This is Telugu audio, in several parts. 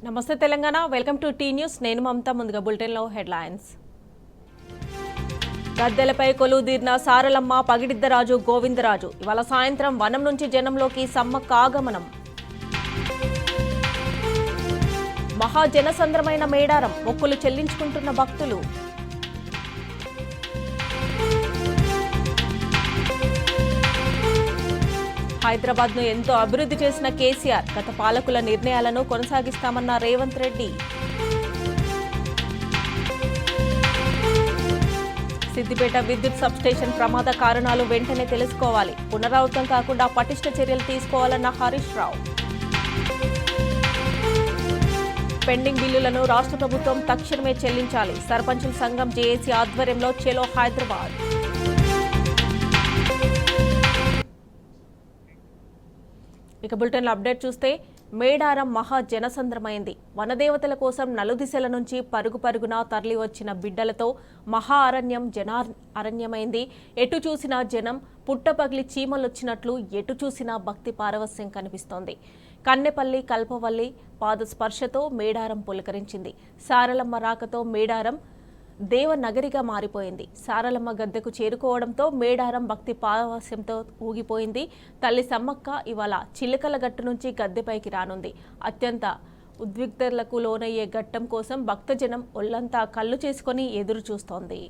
నమస్తే Telangana, welcome to T news. నేను మమతా. ముందుగా బులెటిన్లో హెడ్లైన్స్. గద్దెలపై కొలువుదీర్న సారలమ్మ, పగిడిద్దరాజు, గోవిందరాజు. ఇవాళ సాయంత్రం వనం నుంచి జనంలోకి సమ్మక్క ఆగమనం. మహాజనసంద్రమైన మేడారం, మొక్కులు చెల్లించుకుంటున్న భక్తులు. హైదరాబాద్ను ఎంతో అభివృద్ధి చేసిన కేసీఆర్, గత పాలకుల నిర్ణయాలను కొనసాగిస్తామన్న రేవంత్ రెడ్డి. సిద్దిపేట విద్యుత్ సబ్స్టేషన్ ప్రమాద కారణాలు వెంటనే తెలుసుకోవాలి, పునరావృతం కాకుండా పటిష్ట చర్యలు తీసుకోవాలన్న హరీష్ రావు. పెండింగ్ బిల్లులను రాష్ట్ర ప్రభుత్వం తక్షణమే చెల్లించాలి, సర్పంచుల సంఘం జేఏసీ ఆధ్వర్యంలో చెలో హైదరాబాద్. ఇక బులెటిన్లో అప్డేట్ చూస్తే, మేడారం మహా జనసంద్రమైంది. వనదేవతల కోసం నలుదిశల నుంచి పరుగున తరలి వచ్చిన బిడ్డలతో మహా అరణ్యం అరణ్యమైంది. ఎటు చూసినా జనం, పుట్టపగిలి చీమలొచ్చినట్లు ఎటు చూసినా భక్తి పారవస్యం కనిపిస్తోంది. కన్నెపల్లి కల్పవల్లి పాదస్పర్శతో మేడారం పులకరించింది. సారలమ్మ రాకతో మేడారం దేవనగరిగా మారిపోయింది. సారలమ్మ గద్దెకు చేరుకోవడంతో మేడారం భక్తి పారవస్యంతో ఊగిపోయింది. తల్లి సమ్మక్క ఇవాళ చిలుకల గట్టు నుంచి గద్దెపైకి రానుంది. అత్యంత ఉద్విగ్నతలకు లోనయ్యే ఘట్టం కోసం భక్తజనం ఒళ్లంతా కళ్ళు చేసుకొని ఎదురు చూస్తోంది.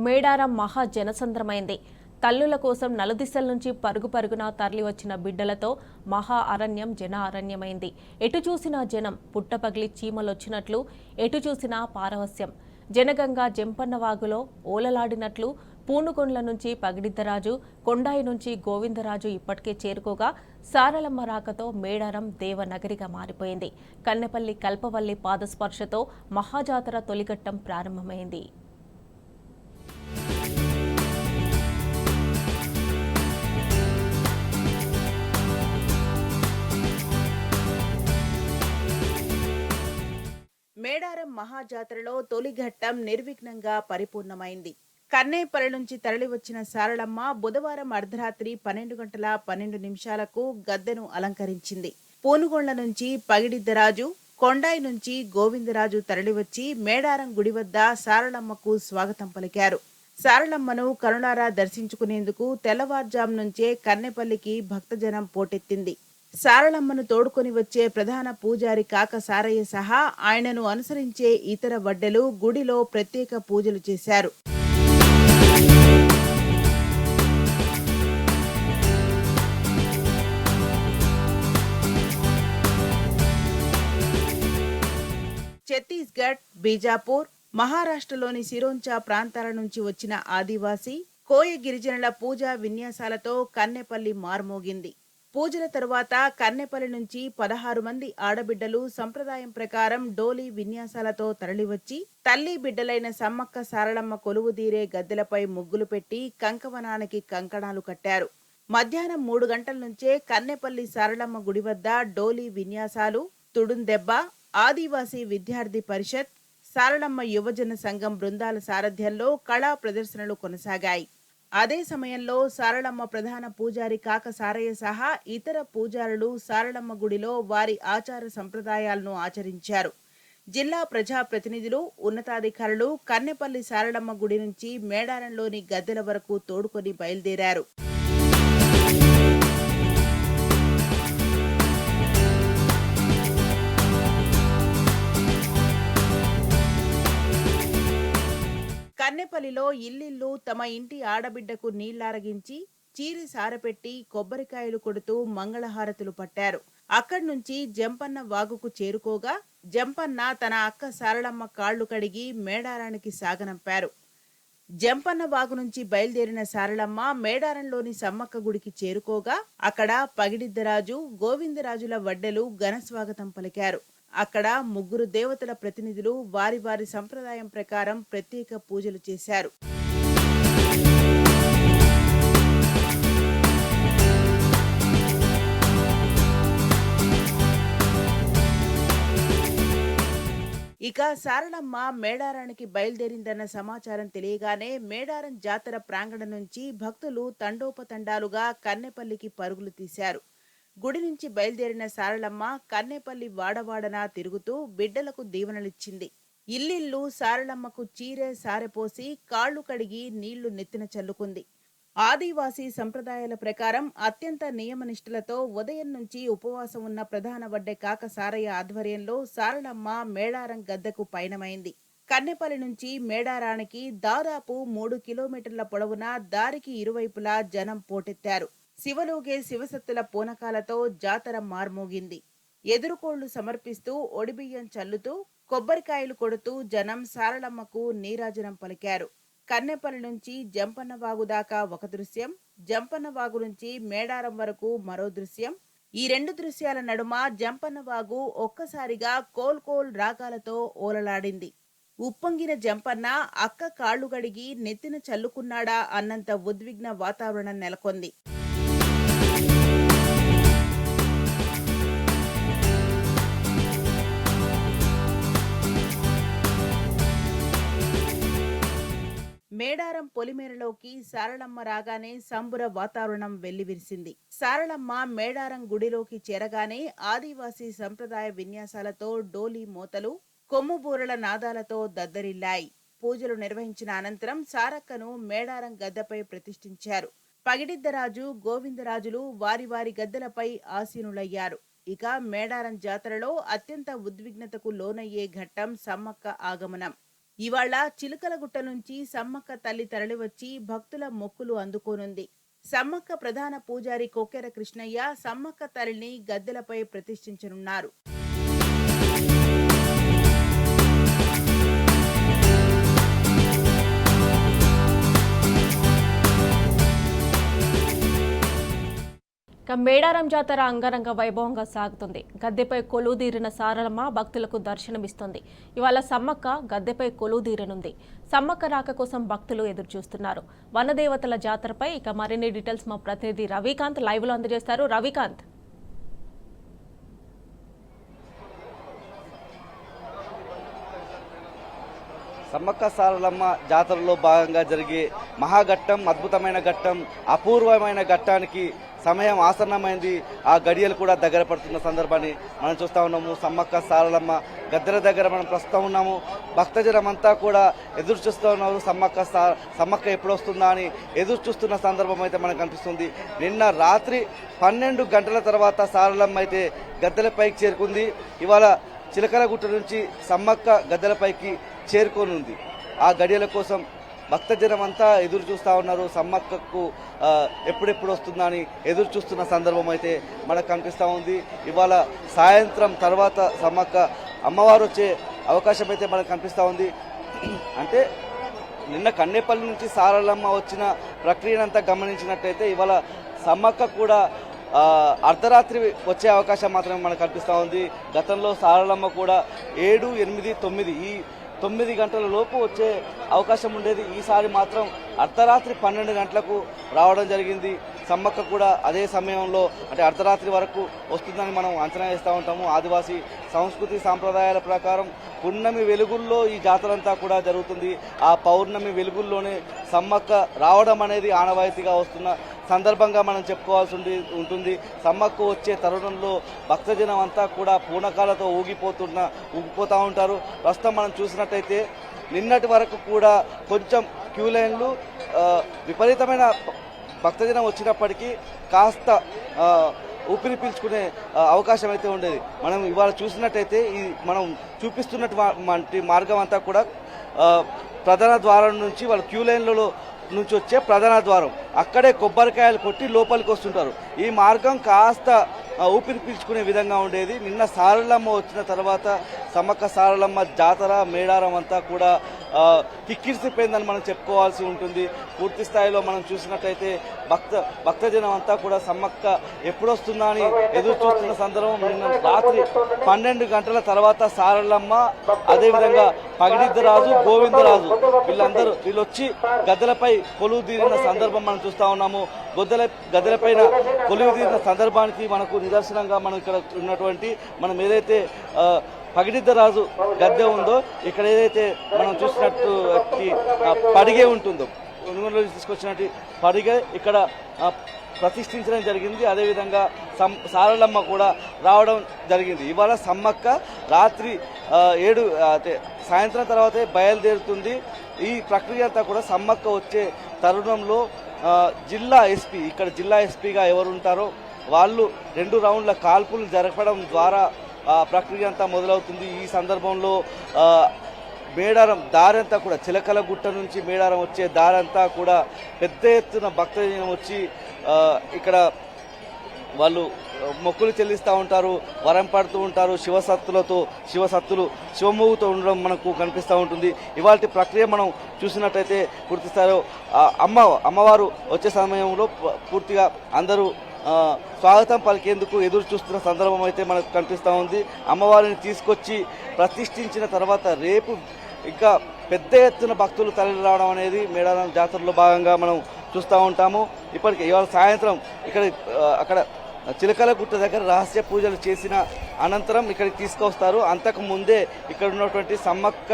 మేడారం మహా జనసంద్రమైంది. తల్లుల కోసం నలుదిశల నుంచి పరుగున తరలి వచ్చిన బిడ్డలతో మహా అరణ్యం జన అరణ్యమైంది. ఎటు చూసినా జనం, పుట్టపగిలి చీమలొచ్చినట్లు ఎటు చూసినా పారవస్యం. జనగంగా జంపన్నవాగులో ఓలలాడినట్లు పూనుకొండ్ల నుంచి పగిడిద్దరాజు, కొండాయి నుంచి గోవిందరాజు ఇప్పటికే చేరుకోగా సారలమ్మ రాకతో మేడారం దేవనగరిగా మారిపోయింది. కన్నెపల్లి కల్పవల్లి పాదస్పర్శతో మహాజాతర తొలిఘట్టం ప్రారంభమైంది. మేడారం మహాజాతరలో తొలి ఘట్టం నిర్విఘ్నంగా పరిపూర్ణమైంది. కన్నేపల్లి నుంచి తరలివచ్చిన సారలమ్మ బుధవారం అర్ధరాత్రి 12:12 గద్దెను అలంకరించింది. పూనుగొండ్ల నుంచి పగిడిద్దరాజు, కొండాయి నుంచి గోవిందరాజు తరలివచ్చి మేడారం గుడి వద్ద సారలమ్మకు స్వాగతం పలికారు. సారలమ్మను కరుణారా దర్శించుకునేందుకు తెల్లవారుజాము నుంచే కన్నెపల్లికి భక్తజనం పోటెత్తింది. సారలమ్మను తోడుకొని వచ్చే ప్రధాన పూజారి కాక సారయ్య సహా ఆయనను అనుసరించే ఇతర వడ్డెలు గుడిలో ప్రత్యేక పూజలు చేశారు. ఛత్తీస్గఢ్, బీజాపూర్, మహారాష్ట్రలోని సిరోంచా ప్రాంతాల నుంచి వచ్చిన ఆదివాసీ, కోయ గిరిజనుల పూజా విన్యాసాలతో కన్నెపల్లి మార్మోగింది. పూజల తరువాత కన్నెపల్లి నుంచి 16 మంది ఆడబిడ్డలు సంప్రదాయం ప్రకారం డోలీ విన్యాసాలతో తరలివచ్చి తల్లి బిడ్డలైన సమ్మక్క సారలమ్మ కొలువుదీరే గద్దెలపై ముగ్గులు పెట్టి కంకవనానికి కంకణాలు కట్టారు. మధ్యాహ్నం 3 గంటల నుంచే కన్నెపల్లి సారలమ్మ గుడి వద్ద డోలీ విన్యాసాలు, తుడుందెబ్బ, ఆదివాసీ విద్యార్థి పరిషత్, సారలమ్మ యువజన సంఘం బృందాల సారథ్యంలో కళా ప్రదర్శనలు కొనసాగాయి. అదే సమయంలో సారలమ్మ ప్రధాన పూజారి కాక సారయ్య సహా ఇతర పూజారులు సారలమ్మ గుడిలో వారి ఆచార సంప్రదాయాలను ఆచరించారు. జిల్లా ప్రజాప్రతినిధులు, ఉన్నతాధికారులు కన్నెపల్లి సారలమ్మ గుడి నుంచి మేడారంలోని గద్దెల వరకు తోడుకొని బయలుదేరారు. కన్నెపల్లిలో ఇల్లిల్లు తమ ఇంటి ఆడబిడ్డకు నీళ్లారగించి చీరి సారపెట్టి కొబ్బరికాయలు కొడుతూ మంగళహారతులు పట్టారు. అక్కడి నుంచి జంపన్న వాగుకు చేరుకోగా జంపన్న తన అక్క సారలమ్మ కాళ్లు కడిగి మేడారానికి సాగనంపారు. జంపన్న వాగు నుంచి బయలుదేరిన సారలమ్మ మేడారంలోని సమ్మక్క గుడికి చేరుకోగా అక్కడ పగిడిద్దరాజు, గోవిందరాజుల వడ్డెలు ఘనస్వాగతం పలికారు. అక్కడ ముగ్గురు దేవతల ప్రతినిధులు వారి వారి సంప్రదాయం ప్రకారం ప్రత్యేక పూజలు చేశారు. ఇక సారలమ్మ మేడారానికి బయలుదేరిందన్న సమాచారం తెలియగానే మేడారం జాతర ప్రాంగణం నుంచి భక్తులు తండోపతండాలుగా కన్నెపల్లికి పరుగులు తీశారు. గుడి నుంచి బయలుదేరిన సారలమ్మ కన్నెపల్లి వాడవాడనా తిరుగుతూ బిడ్డలకు దీవెనలిచ్చింది. ఇల్లిల్లు సారలమ్మకు చీరె సారెపోసి కాళ్లు కడిగి నీళ్లు నెత్తిన చల్లుకుంది. ఆదివాసీ సంప్రదాయాల ప్రకారం అత్యంత నియమనిష్ఠులతో ఉదయం నుంచి ఉపవాసం ఉన్న ప్రధాన వడ్డె కాక సారయ్య ఆధ్వర్యంలో సారలమ్మ మేడారం గద్దెకు పయనమైంది. కన్నెపల్లి నుంచి మేడారానికి దాదాపు 3 కిలోమీటర్ల పొడవున దారికి ఇరువైపులా జనం పోటెత్తారు. శివలోగే శివసత్తుల పూనకాలతో జాతర మార్మోగింది. ఎదురుకోళ్లు సమర్పిస్తూ ఒడిబియ్యం చల్లుతూ కొబ్బరికాయలు కొడుతూ జనం సారలమ్మకు నీరాజనం పలికారు. కన్నెపల్లి నుంచి జంపన్నవాగు దాకా ఒక దృశ్యం, జంపన్నవాగు నుంచి మేడారం వరకు మరో దృశ్యం. ఈ రెండు దృశ్యాల నడుమ జంపన్నవాగు ఒక్కసారిగా కోల్ రాగాలతో ఓలలాడింది. ఉప్పొంగిన జంపన్న అక్క కాళ్లు గడిగి నెత్తిన చల్లుకున్నాడా అన్నంత ఉద్విగ్న వాతావరణం నెలకొంది. మేడారం పొలిమేరలోకి సారలమ్మ రాగానే సంబుర వాతావరణం వెల్లివిరిసింది. సారలమ్మ మేడారం గుడిలోకి చేరగానే ఆదివాసీ సంప్రదాయ విన్యాసాలతో డోలీ మోతలు, కొమ్ముబూరల నాదాలతో దద్దరిల్లాయి. పూజలు నిర్వహించిన అనంతరం సారక్కను మేడారం గద్దెపై ప్రతిష్ఠించారు. పగిడిద్దరాజు, గోవిందరాజులు వారి వారి గద్దెలపై ఆసీనులయ్యారు. ఇక మేడారం జాతరలో అత్యంత ఉద్విగ్నతకు లోనయ్యే ఘట్టం సమ్మక్క ఆగమనం. ఇవాళ చిలుకలగుట్ట నుంచి సమ్మక్క తల్లి తరలివచ్చి భక్తుల మొక్కులు అందుకోనుంది. సమ్మక్క ప్రధాన పూజారి కొక్కెర కృష్ణయ్య సమ్మక్క తల్లిని గద్దెలపై ప్రతిష్ఠించనున్నారు. మేడారం జాతర అంగరంగ వైభవంగా సాగుతుంది. గద్దెపై కొలువుదీరిన సారలమ్మ భక్తులకు దర్శనమిస్తుంది. ఇవాళ సమ్మక్క గద్దెపై కొలువుదీరనుంది. సమ్మక్క రాక కోసం భక్తులు ఎదురుచూస్తున్నారు. వనదేవతల జాతరపై ఇక మరిన్ని డీటెయిల్స్ మా ప్రతినిధి రవికాంత్ లైవ్ లో అందజేస్తారు. రవికాంత్, సమ్మక్క సారలమ్మ జాతరలో భాగంగా జరిగే మహాఘట్టం, అద్భుతమైన ఘట్టం, అపూర్వమైన ఘట్టానికి సమయం ఆసన్నమైంది. ఆ గడియలు కూడా దగ్గర పడుతున్న సందర్భాన్ని మనం చూస్తూ ఉన్నాము. సమ్మక్క సారలమ్మ గద్దెల దగ్గర మనం ప్రస్తుతం ఉన్నాము. భక్తజనం అంతా కూడా ఎదురు చూస్తూ ఉన్నారు. సమ్మక్క ఎప్పుడు వస్తుందా అని ఎదురు చూస్తున్న సందర్భం అయితే మనకు కనిపిస్తుంది. నిన్న రాత్రి 12 గంటల తర్వాత సారలమ్మ అయితే గద్దెలపైకి చేరుకుంది. ఇవాళ చిలకలగుట్ట నుంచి సమ్మక్క గద్దెలపైకి చేరుకోనుంది. ఆ గడియల కోసం భక్తజనం అంతా ఎదురు చూస్తూ ఉన్నారు. సమ్మక్కకు ఎప్పుడెప్పుడు వస్తుందా అని ఎదురు చూస్తున్న సందర్భం అయితే మనకు కనిపిస్తూ ఉంది. ఇవాళ సాయంత్రం తర్వాత సమ్మక్క అమ్మవారు వచ్చే అవకాశం అయితే మనకు కనిపిస్తూ ఉంది. అంటే నిన్న కన్నెపల్లి నుంచి సారలమ్మ వచ్చిన ప్రక్రియనంతా గమనించినట్టయితే ఇవాళ సమ్మక్క కూడా అర్ధరాత్రి వచ్చే అవకాశం మాత్రమే మనకు కనిపిస్తూ ఉంది. గతంలో సారలమ్మ కూడా 7, 8, 9 ఈ 9 గంటల లోపు వచ్చే అవకాశం ఉండేది. ఈసారి మాత్రం అర్ధరాత్రి 12 గంటలకు రావడం జరిగింది. సమ్మక్క కూడా అదే సమయంలో అంటే అర్ధరాత్రి వరకు వస్తుందని మనం అంచనా వేస్తూ ఉంటాము. ఆదివాసీ సంస్కృతి సాంప్రదాయాల ప్రకారం పున్నమి వెలుగుల్లో ఈ జాతర అంతా కూడా జరుగుతుంది. ఆ పౌర్ణమి వెలుగుల్లోనే సమ్మక్క రావడం అనేది ఆనవాయితీగా వస్తున్న సందర్భంగా మనం చెప్పుకోవాల్సి ఉంటుంది. సమ్మక్క వచ్చే తరుణంలో భక్తజనం అంతా కూడా పూనకాలతో ఊగిపోతూ ఉంటారు. ప్రస్తుతం మనం చూసినట్టయితే నిన్నటి వరకు కూడా కొంచెం క్యూ లైన్లు విపరీతమైన భక్తజనం వచ్చినప్పటికీ కాస్త ఊపిరి పీల్చుకునే అవకాశం అయితే ఉండేది. మనం ఇవాళ చూసినట్టయితే ఈ మనం చూపిస్తున్నటువంటి మార్గం అంతా కూడా ప్రధాన ద్వారం నుంచి వాళ్ళ క్యూ లైన్లలో నుంచి వచ్చే ప్రధాన ద్వారం, అక్కడే కొబ్బరికాయలు కొట్టి లోపలికి వస్తుంటారు. ఈ మార్గం కాస్త ఊపిరి పీల్చుకునే విధంగా ఉండేది. నిన్న సారలమ్మ వచ్చిన తర్వాత సమ్మక్క సారలమ్మ జాతర మేడారం అంతా కూడా కిక్కిరిసిపోయిందని మనం చెప్పుకోవాల్సి ఉంటుంది. పూర్తి స్థాయిలో మనం చూసినట్టయితే భక్తజనం అంతా కూడా సమ్మక్క ఎప్పుడొస్తుందా అని ఎదురు చూస్తున్న సందర్భం. నిన్న రాత్రి 12 గంటల తర్వాత సారలమ్మ, అదేవిధంగా పగిడిద్దరాజు, గోవిందరాజు వీళ్ళు వచ్చి గద్దెలపై కొలువు తీరిన సందర్భం మనం చూస్తూ ఉన్నాము. గద్దెలపైన కొలువు తీరిన సందర్భానికి మనకు నిదర్శనంగా మనం ఇక్కడ ఉన్నటువంటి మనం ఏదైతే పగిడిద్దరాజు గద్దె ఉందో, ఇక్కడ ఏదైతే మనం చూసినట్టు పడిగే ఉంటుందో, తీసుకొచ్చినట్టు పడిగే ఇక్కడ ప్రతిష్ఠించడం జరిగింది. అదేవిధంగా సారలమ్మ కూడా రావడం జరిగింది. ఇవాళ సమ్మక్క రాత్రి 7 సాయంత్రం తర్వాతే బయలుదేరుతుంది. ఈ ప్రక్రియ అంతా కూడా సమ్మక్క వచ్చే తరుణంలో జిల్లా ఎస్పీ, ఇక్కడ జిల్లా ఎస్పీగా ఎవరు ఉంటారో వాళ్ళు 2 రౌండ్ల కాల్పులు జరపడం ద్వారా ప్రక్రియ అంతా మొదలవుతుంది. ఈ సందర్భంలో మేడారం దారంతా కూడా చిలకలగుట్ట నుంచి మేడారం వచ్చే దారంతా కూడా పెద్ద ఎత్తున భక్తజనం వచ్చి ఇక్కడ వాళ్ళు మొక్కులు చెల్లిస్తూ ఉంటారు, వరం పడుతూ ఉంటారు. శివసత్తులు శివమోగుతూ ఉండడం మనకు కనిపిస్తూ ఉంటుంది. ఇవాళ ప్రక్రియ మనం చూసినట్టయితే పూర్తి స్థాయిలో అమ్మవారు వచ్చే సమయంలో పూర్తిగా అందరూ స్వాగతం పలికేందుకు ఎదురు చూస్తున్న సందర్భం అయితే మనకు కనిపిస్తూ ఉంది. అమ్మవారిని తీసుకొచ్చి ప్రతిష్ఠించిన తర్వాత రేపు ఇంకా పెద్ద ఎత్తున భక్తులు తరలి రావడం అనేది మేడారం జాతరలో భాగంగా మనం చూస్తూ ఉంటాము. ఇప్పటికే ఇవాళ సాయంత్రం అక్కడ చిలకలగుట్ట దగ్గర రహస్య పూజలు చేసిన అనంతరం ఇక్కడికి తీసుకొస్తారు. అంతకు ముందే ఇక్కడ ఉన్నటువంటి సమ్మక్క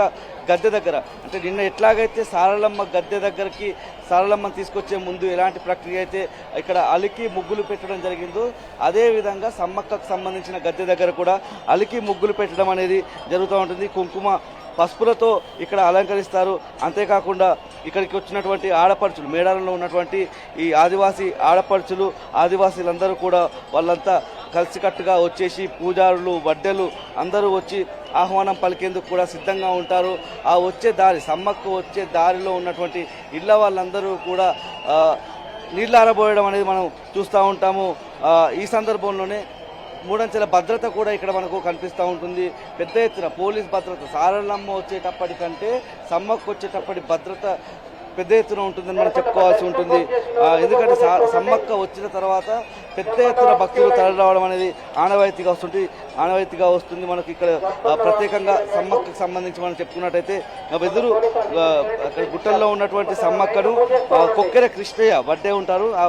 గద్దె దగ్గర, అంటే నిన్న ఎట్లాగైతే సారలమ్మ గద్దె దగ్గరికి సారలమ్మని తీసుకొచ్చే ముందు ఎలాంటి ప్రక్రియ అయితే ఇక్కడ అలికి ముగ్గులు పెట్టడం జరిగిందో, అదేవిధంగా సమ్మక్కకు సంబంధించిన గద్దె దగ్గర కూడా అలికి ముగ్గులు పెట్టడం అనేది జరుగుతూ ఉంటుంది. కుంకుమ పసుపులతో ఇక్కడ అలంకరిస్తారు. అంతేకాకుండా ఇక్కడికి వచ్చినటువంటి ఆడపడుచులు, మేడారంలో ఉన్నటువంటి ఈ ఆదివాసీలందరూ కూడా వాళ్ళంతా కలిసికట్టుగా వచ్చేసి పూజారులు, వడ్డెలు అందరూ వచ్చి ఆహ్వానం పలికేందుకు కూడా సిద్ధంగా ఉంటారు. ఆ వచ్చే దారి, సమ్మక్క వచ్చే దారిలో ఉన్నటువంటి ఇళ్ళ వాళ్ళందరూ కూడా నీళ్ళారబోయడం అనేది మనం చూస్తూ ఉంటాము. ఈ సందర్భంలోనే మూడంచెల భద్రత కూడా ఇక్కడ మనకు కనిపిస్తూ ఉంటుంది. పెద్ద ఎత్తున పోలీస్ భద్రత, సారలమ్మ వచ్చేటప్పటికంటే సమ్మక్క వచ్చేటప్పటి భద్రత పెద్ద ఎత్తున ఉంటుందని మనం చెప్పుకోవాల్సి ఉంటుంది. ఎందుకంటే సమ్మక్క వచ్చిన తర్వాత పెద్ద ఎత్తున భక్తులు తరలి రావడం అనేది ఆనవాయితీగా వస్తుంది. మనకి ఇక్కడ ప్రత్యేకంగా సమ్మక్కకు సంబంధించి మనం చెప్పుకున్నట్టయితే వెదురు అక్కడ గుట్టల్లో ఉన్నటువంటి సమ్మక్కను కొక్కెర కృష్ణయ్య వడ్డే ఉంటారు. ఆ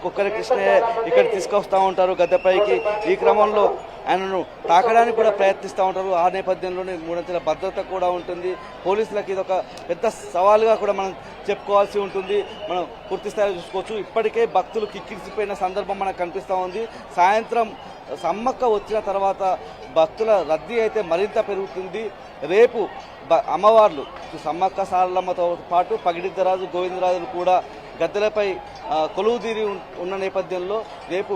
కొక్కెర కృష్ణయ్య ఇక్కడ తీసుకొస్తూ ఉంటారు గద్దెపైకి. ఈ క్రమంలో ఆయనను తాకడానికి కూడా ప్రయత్నిస్తూ ఉంటారు. ఆ నేపథ్యంలోనే మూడంచెల భద్రత కూడా ఉంటుంది. పోలీసులకు ఇది ఒక పెద్ద సవాలుగా కూడా మనం చెప్పుకోవాల్సి ఉంటుంది. మనం పూర్తి స్థాయిలో చూసుకోవచ్చు. ఇప్పటికే భక్తులు కిక్కిరిసిపోయిన సందర్భం మనకు కనిపిస్తూ ఉంది. సాయంత్రం సమ్మక్క వచ్చిన తర్వాత భక్తుల రద్దీ అయితే మరింత పెరుగుతుంది. రేపు అమ్మవార్లు సమ్మక్క సారలమ్మతో పాటు పగిడిద్దరాజు, గోవిందరాజులు కూడా గద్దెలపై కొలువుదీరి ఉన్న నేపథ్యంలో రేపు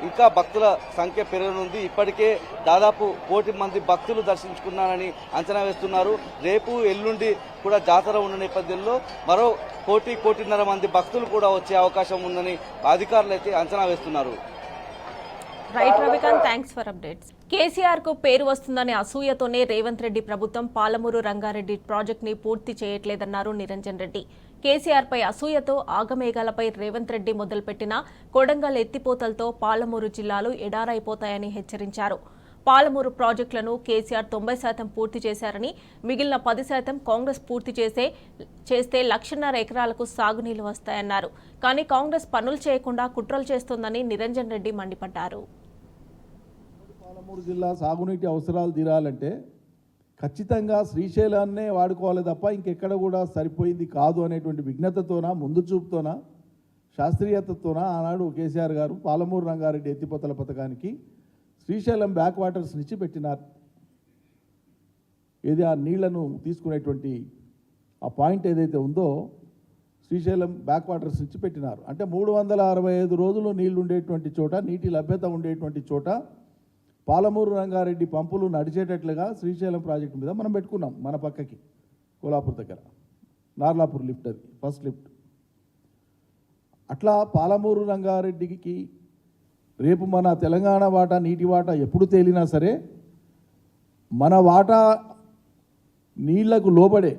ఇంకా భక్తుల సంఖ్య పెరగనుంది. ఇప్పటికే దాదాపు 1 కోటి మంది భక్తులు దర్శించుకున్నారని అంచనా వేస్తున్నారు. రేపు ఎల్లుండి కూడా జాతర ఉన్న నేపథ్యంలో మరో 1 కోటిన్నర మంది భక్తులు కూడా వచ్చే అవకాశం ఉందని అధికారులు అయితే అంచనా వేస్తున్నారు. Right Ravikanth, thanks for updates. KCR కు పేరు వస్తుందనే అసూయతోనే రేవంత్ రెడ్డి ప్రభుత్వం పాలమూరు రంగారెడ్డి ప్రాజెక్ట్ ని పూర్తి చేయట్లేదన్నారు నిరంజన్ రెడ్డి. కేసీఆర్ పై అసూయతో ఆగమేఘాలపై రేవంత్ రెడ్డి మొదలుపెట్టిన కొడంగల్ ఎత్తిపోతలతో పాలమూరు జిల్లాలు ఎడారైపోతాయని హెచ్చరించారు. పాలమూరు ప్రాజెక్టులను కేసీఆర్ 90% పూర్తి చేశారని, మిగిలిన 10% కాంగ్రెస్ పూర్తి చేస్తే 1.5 ఎకరాలకు సాగునీళ్లు వస్తాయన్నారు. కానీ కాంగ్రెస్ పనులు చేయకుండా కుట్రలు చేస్తోందని నిరంజన్ రెడ్డి మండిపడ్డారు. పాలమూరు జిల్లా సాగునీటి అవసరాలు తీరాలంటే ఖచ్చితంగా శ్రీశైలాన్నే వాడుకోవాలి తప్ప ఇంకెక్కడ కూడా సరిపోయింది కాదు అనేటువంటి విజ్ఞతతోన, ముందు చూపుతోన శాస్త్రీయతతోన ఆనాడు కేసీఆర్ గారు పాలమూరు రంగారెడ్డి ఎత్తిపోతల పథకానికి శ్రీశైలం బ్యాక్ వాటర్స్ నుంచి పెట్టినారు. ఏది ఆ నీళ్లను తీసుకునేటువంటి ఆ పాయింట్ ఏదైతే ఉందో శ్రీశైలం బ్యాక్ వాటర్స్ నుంచి పెట్టినారు. అంటే 365 రోజులు నీళ్లు ఉండేటువంటి చోట, నీటి లభ్యత ఉండేటువంటి చోట పాలమూరు రంగారెడ్డి పంపులు నడిచేటట్లుగా శ్రీశైలం ప్రాజెక్టు మీద మనం పెట్టుకున్నాం. మన పక్కకి కోలాపూర్ దగ్గర నార్లాపూర్ లిఫ్ట్, అది ఫస్ట్ లిఫ్ట్. అట్లా పాలమూరు రంగారెడ్డికి రేపు మన తెలంగాణ వాటా, నీటి వాటా ఎప్పుడు తేలినా సరే మన వాటా నీళ్లకు లోబడే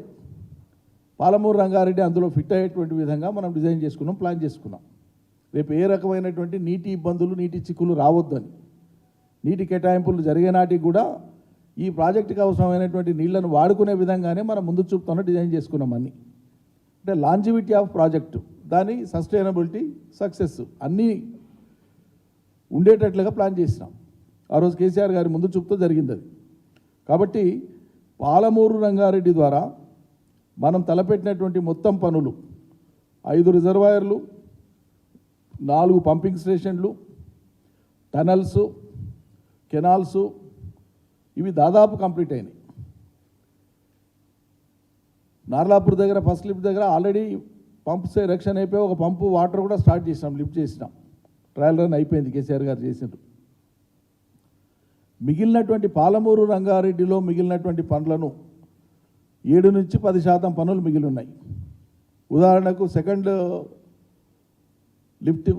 పాలమూరు రంగారెడ్డి అందులో ఫిట్ అయ్యేటువంటి విధంగా మనం డిజైన్ చేసుకున్నాం, ప్లాన్ చేసుకున్నాం. రేపు ఏ రకమైనటువంటి నీటి ఇబ్బందులు, నీటి చిక్కులు రావద్దని, నీటి కేటాయింపులు జరిగే నాటికి కూడా ఈ ప్రాజెక్టుకి అవసరమైనటువంటి నీళ్లను వాడుకునే విధంగానే మనం ముందు చూపుతాను డిజైన్ చేసుకున్నాం అన్నీ. అంటే లాంజివిటీ ఆఫ్ ప్రాజెక్టు, దాని సస్టైనబిలిటీ, సక్సెస్ అన్నీ ఉండేటట్లుగా ప్లాన్ చేసినాం. ఆ రోజు కేసీఆర్ గారి ముందు చూపుతో జరిగింది అది. కాబట్టి పాలమూరు రంగారెడ్డి ద్వారా మనం తలపెట్టినటువంటి మొత్తం పనులు 5 రిజర్వాయర్లు, 4 పంపింగ్ స్టేషన్లు, టనల్స్, కెనాల్స్, ఇవి దాదాపు కంప్లీట్ అయినాయి. నార్లాపూర్ దగ్గర ఫస్ట్ లిఫ్ట్ దగ్గర ఆల్రెడీ పంప్స్ ఎరెక్షన్ అయిపోయి ఒక పంపు వాటర్ కూడా స్టార్ట్ చేసినాం, లిఫ్ట్ చేసినాం. ట్రయల్ రన్ అయిపోయింది, కేసీఆర్ గారు చేసినారు. మిగిలినటువంటి పాలమూరు రంగారెడ్డిలో మిగిలినటువంటి పనులను 7 నుంచి 10% పనులు మిగిలి ఉన్నాయి. ఉదాహరణకు సెకండ్ లిఫ్ట్,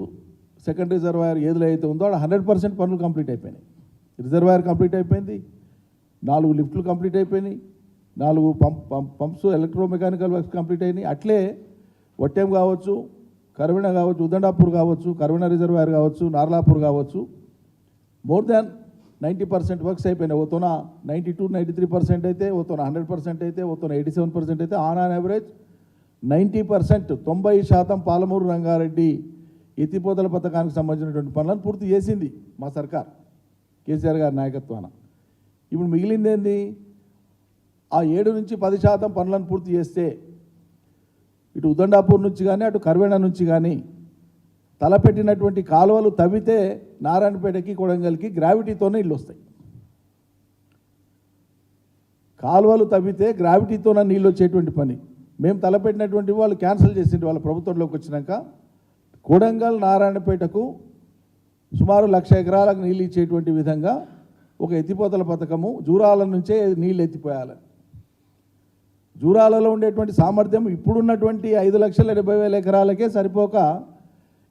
సెకండ్ రిజర్వాయర్ ఏదిలో అయితే ఉందో 100% పనులు కంప్లీట్ అయిపోయినాయి. రిజర్వాయర్ కంప్లీట్ అయిపోయింది, 4 లిఫ్ట్లు కంప్లీట్ అయిపోయినాయి, 4 పంప్స్ ఎలక్ట్రోమెకానికల్ వర్క్స్ కంప్లీట్ అయినాయి. అట్లే వట్టెం కావచ్చు, కర్వెన కావచ్చు, ఉదండాపూర్ కావచ్చు, కర్వెన రిజర్వాయర్ కావచ్చు, నార్లాపూర్ కావచ్చు, మోర్ దాన్ 90% వర్క్స్ అయిపోయినాయి. ఓతోన 92-93% అయితే, ఓతోన 100% అయితే, ఓతోన 87% అయితే, ఆన్ యావరేజ్ 90%, 90% పాలమూరు రంగారెడ్డి ఎత్తిపోతల పథకానికి సంబంధించినటువంటి పనులను పూర్తి చేసింది మా సర్కార్, కేసీఆర్ గారి నాయకత్వాన. ఇప్పుడు మిగిలింది ఏంది? ఆ 7 నుంచి 10% పనులను పూర్తి చేస్తే ఇటు ఉదండాపూర్ నుంచి కానీ, అటు కర్వెన నుంచి కానీ తలపెట్టినటువంటి కాలువలు తవ్వితే నారాయణపేటకి, కొడంగల్కి గ్రావిటీతోనే ఇల్లు వస్తాయి. కాలువలు తవ్వితే గ్రావిటీతోనే నీళ్ళు వచ్చేటువంటి పని మేము తలపెట్టినటువంటి వాళ్ళు క్యాన్సిల్ చేసింది. వాళ్ళ ప్రభుత్వంలోకి వచ్చినాక కొడంగల్, నారాయణపేటకు సుమారు 1,00,000 ఎకరాలకు నీళ్ళు ఇచ్చేటువంటి విధంగా ఒక ఎత్తిపోతల పథకము, జూరాల నుంచే నీళ్ళు ఎత్తిపోయాలి. జూరాలలో ఉండేటువంటి సామర్థ్యం ఇప్పుడున్నటువంటి 5,70,000 ఎకరాలకే సరిపోక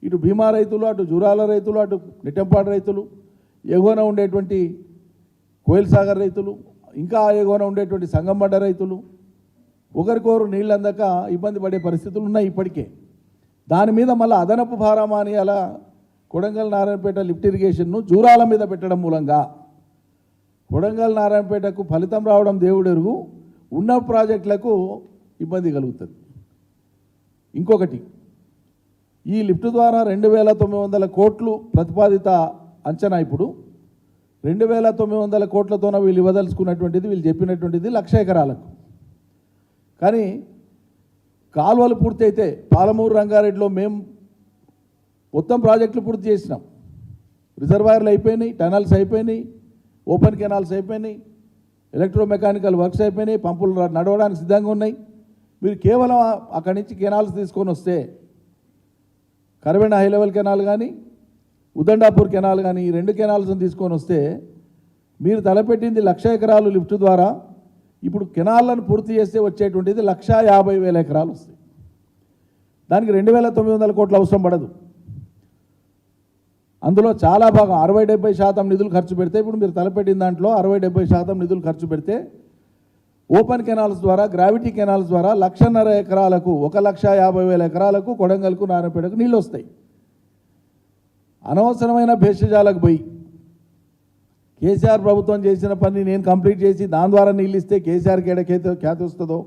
ఇటు భీమా రైతులు, అటు జూరాల రైతులు, అటు నిట్టంపాడు రైతులు, ఎగువన ఉండేటువంటి కోయిల్ సాగర్ రైతులు, ఇంకా ఎగువన ఉండేటువంటి సంగంబండ రైతులు ఒకరికొకరు నీళ్ళు అందక ఇబ్బంది పడే పరిస్థితులు ఉన్నాయి ఇప్పటికే. దాని మీద మళ్ళీ అదనపు భారమాని అలా కొడంగల్, నారాయణపేట లిఫ్ట్ ఇరిగేషన్ను జూరాల మీద పెట్టడం మూలంగా కొడంగల్, నారాయణపేటకు ఫలితం రావడం దేవుడెరుగు, ఉన్న ప్రాజెక్టులకు ఇబ్బంది కలుగుతుంది. ఇంకొకటి, ఈ లిఫ్ట్ ద్వారా 2,900 కోట్లు ప్రతిపాదిత అంచనా. ఇప్పుడు 2,900 కోట్లతోన వీళ్ళు ఇవ్వదలుచుకున్నటువంటిది, వీళ్ళు చెప్పినటువంటిది 1,00,000 ఎకరాలకు. కానీ కాలువలు పూర్తి అయితే పాలమూరు రంగారెడ్డిలో మేము మొత్తం ప్రాజెక్టులు పూర్తి చేసినాం. రిజర్వాయర్లు అయిపోయినాయి, టనల్స్ అయిపోయినాయి, ఓపెన్ కెనాల్స్ అయిపోయినాయి, ఎలక్ట్రోమెకానికల్ వర్క్స్ అయిపోయినాయి, పంపులు నడవడానికి సిద్ధంగా ఉన్నాయి. మీరు కేవలం అక్కడి నుంచి కెనాల్స్ తీసుకొని వస్తే కర్వెన హై లెవెల్ కెనాల్ కానీ, ఉదండాపూర్ కెనాల్ కానీ, ఈ 2 కెనాల్స్ని తీసుకొని వస్తే మీరు తలపెట్టింది 1,00,000 ఎకరాలు లిఫ్ట్ ద్వారా. ఇప్పుడు కెనాల్లను పూర్తి చేస్తే వచ్చేటువంటిది 1,50,000 ఎకరాలు వస్తాయి. దానికి 2,900 కోట్లు అవసరం పడదు. అందులో చాలా భాగం 60-70% నిధులు ఖర్చు పెడితే, ఇప్పుడు మీరు తలపెట్టిన దాంట్లో 60-70% నిధులు ఖర్చు పెడితే ఓపెన్ కెనాల్స్ ద్వారా, గ్రావిటీ కెనాల్స్ ద్వారా 1,50,000 ఎకరాలకు, 1,50,000 ఎకరాలకు కొడంగల్కు, నారాయణపేటకు నీళ్ళు వస్తాయి. అనవసరమైన భేషజాలకు పోయి కేసీఆర్ ప్రభుత్వం చేసిన పని నేను కంప్లీట్ చేసి దాని ద్వారా నీళ్ళు ఇస్తే కేసీఆర్కి ఖ్యాతి వస్తుందో,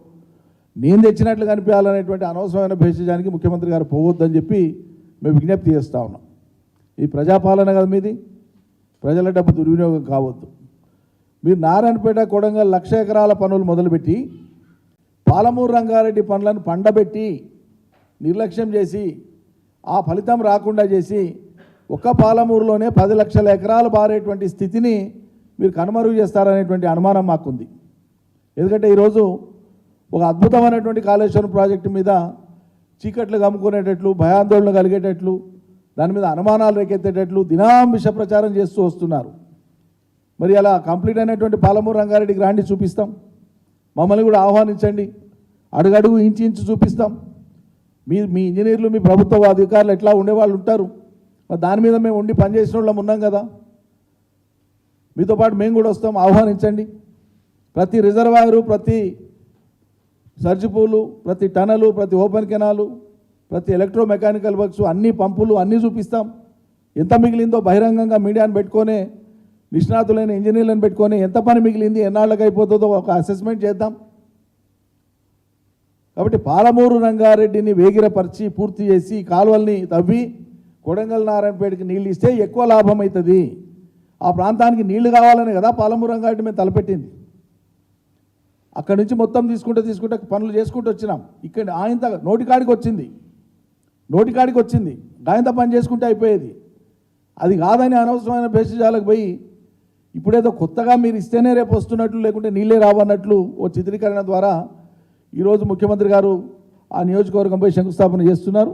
నేను తెచ్చినట్లు కనిపించాలనేటువంటి అనవసరమైన భేషజానికి ముఖ్యమంత్రి గారు పోవద్దని చెప్పి మేము విజ్ఞప్తి చేస్తూ ఉన్నాం. ఈ ప్రజాపాలన కదా మీది, ప్రజల డబ్బు దుర్వినియోగం కావద్దు. మీరు నారాయణపేట, కొడంగల్ 1,00,000 ఎకరాల పనులు మొదలుపెట్టి పాలమూరు రంగారెడ్డి పనులను పండబెట్టి నిర్లక్ష్యం చేసి ఆ ఫలితం రాకుండా చేసి ఒక్క పాలమూరులోనే 10 లక్షల ఎకరాలు బారేటువంటి స్థితిని మీరు కనుమరుగు చేస్తారనేటువంటి అనుమానం మాకుంది. ఎందుకంటే ఈరోజు ఒక అద్భుతమైనటువంటి కాళేశ్వరం ప్రాజెక్టు మీద చీకట్లు కమ్ముకునేటట్లు, భయాందోళన కలిగేటట్లు, దాని మీద అనుమానాలు రేకెత్తేటట్లు దినం విష ప్రచారం చేస్తూ వస్తున్నారు. మరి అలా కంప్లీట్ అయినటువంటి పాలమూరు రంగారెడ్డికి రాండి, చూపిస్తాం. మమ్మల్ని కూడా ఆహ్వానించండి, అడుగడుగు ఇంచు ఇంచు చూపిస్తాం. మీ ఇంజనీర్లు, మీ ప్రభుత్వ అధికారులు ఎట్లా ఉండేవాళ్ళు ఉంటారు, మరి దాని మీద మేము ఉండి పనిచేసిన వాళ్ళం ఉన్నాం కదా. మీతో పాటు మేము కూడా వస్తాం, ఆహ్వానించండి. ప్రతి రిజర్వాయరు, ప్రతి సర్జిపూలు, ప్రతి టనలు, ప్రతి ఓపెన్ కెనాలు, ప్రతి ఎలక్ట్రో మెకానికల్ వర్క్స్, అన్ని పంపులు అన్నీ చూపిస్తాం. ఎంత మిగిలిందో బహిరంగంగా మీడియాను పెట్టుకొని, నిష్ణాతులైన ఇంజనీర్లను పెట్టుకొని ఎంత పని మిగిలింది, ఎన్నాళ్ళకి అయిపోతుందో ఒక అసెస్మెంట్ చేద్దాం. కాబట్టి పాలమూరు రంగారెడ్డిని వేగిరపరిచి పూర్తి చేసి కాలువల్ని తవ్వి కొడంగల్ నారాయణపేటకి నీళ్ళు ఇస్తే ఎక్కువ లాభం అవుతుంది. ఆ ప్రాంతానికి నీళ్లు కావాలని కదా పాలమూరు రంగారెడ్డి మేము తలపెట్టింది. అక్కడి నుంచి మొత్తం తీసుకుంటే పనులు చేసుకుంటూ వచ్చినాం. ఇక్కడ ఆయంత నోటికాడికి వచ్చింది, గాయంత పని చేసుకుంటే అయిపోయేది. అది కాదని అనవసరమైన భేషజాలకు పోయి ఇప్పుడేదో కొత్తగా మీరు ఇస్తేనే రేపు వస్తున్నట్లు, లేకుంటే నీళ్ళే రావన్నట్లు ఓ చిత్రీకరణ ద్వారా ఈరోజు ముఖ్యమంత్రి గారు ఆ నియోజకవర్గంపై శంకుస్థాపన చేస్తున్నారు.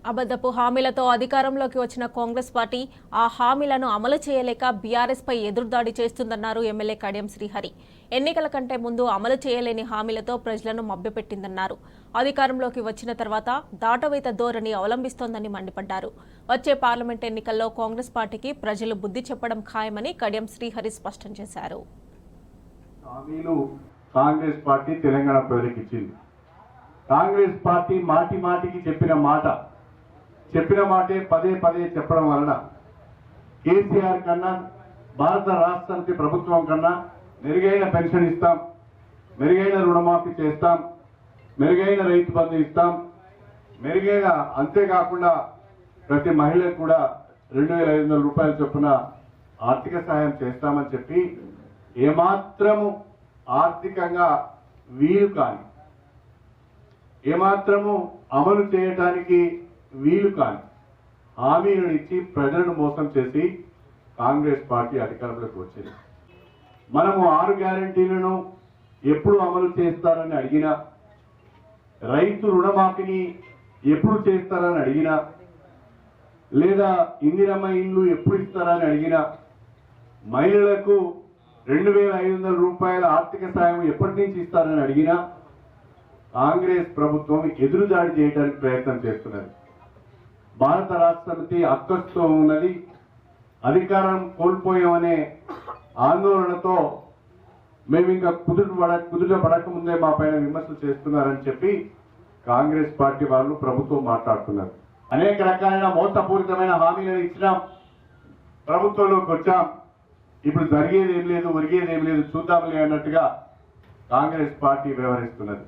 అబద్ధపు హామీలతో అధికారంలోకి వచ్చిన కాంగ్రెస్ పార్టీ ఆ హామీలను అమలు చేయలేక బీఆర్ఎస్పై ఎదురుదాడి చేస్తుందన్నారు ఎమ్మెల్యే కడియం శ్రీహరి. ఎన్నికల కంటే ముందు అమలు చేయలేని హామీలతో ప్రజలను మభ్యపెట్టిందన్నారు. అధికారంలోకి వచ్చిన తర్వాత దాటవేత ధోరణి అవలంబిస్తోందని మండిపడ్డారు. వచ్చే పార్లమెంట్ ఎన్నికల్లో కాంగ్రెస్ పార్టీకి ప్రజలు బుద్ధి చెప్పడం ఖాయమని కడియం శ్రీహరి స్పష్టం చేశారు. కాంగ్రెస్ పార్టీ తెలంగాణ ప్రజలకు ఇచ్చింది. కాంగ్రెస్ పార్టీ మాటి మాటికి చెప్పిన మాటే పదే చెప్పడం వలన కేసీఆర్ కన్నా, భారత రాష్ట్ర సమితి ప్రభుత్వం కన్నా మెరుగైన పెన్షన్ ఇస్తాం, మెరుగైన రుణమాఫీ చేస్తాం, మెరుగైన రైతు బంధు ఇస్తాం, మెరుగైన అంతేకాకుండా ప్రతి మహిళకు కూడా 2,500 రూపాయల చొప్పున ఆర్థిక సాయం చేస్తామని చెప్పి ఏమాత్రము ఆర్థికంగా వీలు కాని, ఏమాత్రము అమలు చేయడానికి వీలు కాని హామీలను ఇచ్చి ప్రజలను మోసం చేసి కాంగ్రెస్ పార్టీ అధికారంలోకి వచ్చింది. మనము 6 గ్యారెంటీలను ఎప్పుడు అమలు చేస్తారని అడిగినా, రైతు రుణమాఫీని ఎప్పుడు చేస్తారని అడిగినా, లేదా ఇందిరమ్మ ఇల్లు ఎప్పుడు ఇస్తారని అడిగినా, మహిళలకు 2,500 రూపాయల ఆర్థిక సాయం ఎప్పటి నుంచి ఇస్తారని అడిగినా కాంగ్రెస్ ప్రభుత్వం ఎదురుదాడి చేయడానికి ప్రయత్నం చేస్తున్నది. భారత రాష్ట్ర సమితి అక్కస్తో ఉన్నది, అధికారం కోల్పోయామనే ఆందోళనతో మేము ఇంకా కుదుట పడకముందే మా పైన విమర్శలు చేస్తున్నారని చెప్పి కాంగ్రెస్ పార్టీ వాళ్ళు ప్రభుత్వం మాట్లాడుతున్నారు. అనేక రకాలైన మోసపూరితమైన హామీలను ఇచ్చినాం, ప్రభుత్వంలోకి వచ్చాం, ఇప్పుడు జరిగేది ఏం లేదు, ఒరిగేది ఏం లేదు, చూద్దాంలే అన్నట్టుగా కాంగ్రెస్ పార్టీ వ్యవహరిస్తున్నది.